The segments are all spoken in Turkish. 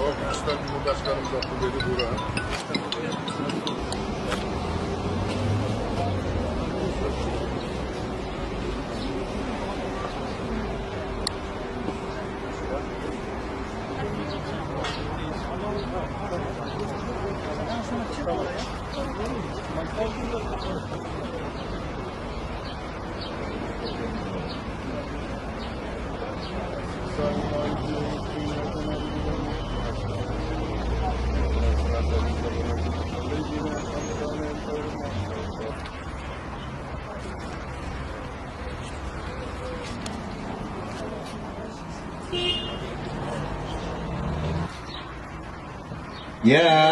Türkistan Cumhurbaşkanımız Abdülhamid Burak. يا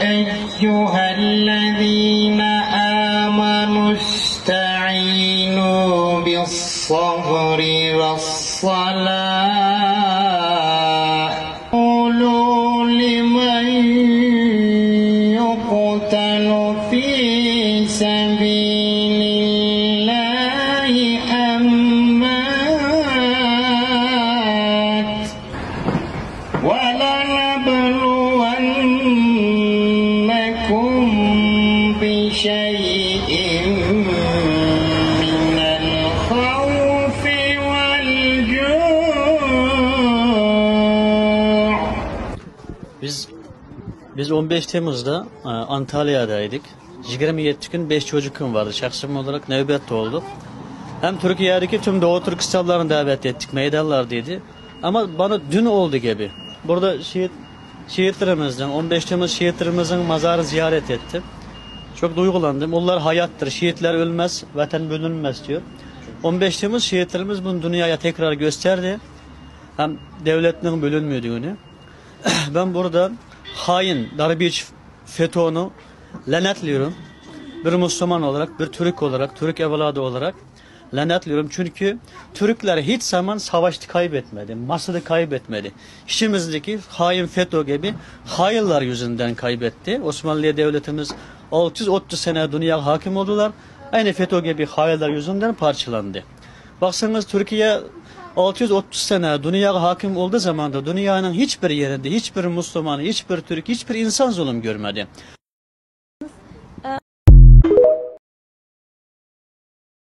أيها الذين آمنوا استعينوا بالصبر والصلاة قولوا لمن يقتل في سبيل الله أموات ولنبلونكم بشيء من الخوف والجوع. Biz 15 Temmuz'da Antalya'daydık. 27 gün 5 çocukum vardı. Şahsım olarak nöbette olduk. Hem Türkiye'deki tüm Doğu Türkistanlarını davet ettik. Meydanlardaydı. Ama bana dün oldu gibi. Burada şehitlerimizden, 15 Temmuz şehitlerimizin mazarı ziyaret ettim. Çok duygulandım. Onlar hayattır. Şehitler ölmez, vatan bölünmez diyor. 15 Temmuz şehitlerimiz bunu dünyaya tekrar gösterdi. Hem devletinin bölünmediğini. Ben burada hain Darbiç FETÖ'nü lanetliyorum. Bir Müslüman olarak, bir Türk olarak, Türk evladı olarak lanetliyorum. Çünkü Türkler hiç zaman savaştı kaybetmedi, masada kaybetmedi. İçimizdeki hain FETÖ gibi hainler yüzünden kaybetti. Osmanlı Devletimiz 630 sene dünya hakim oldular. Aynı FETÖ gibi hainler yüzünden parçalandı. Baksanız Türkiye 630 sene dünya hakim olduğu zaman da dünyanın hiçbir yerinde hiçbir Müslüman, hiçbir Türk, hiçbir insan zulüm görmedi.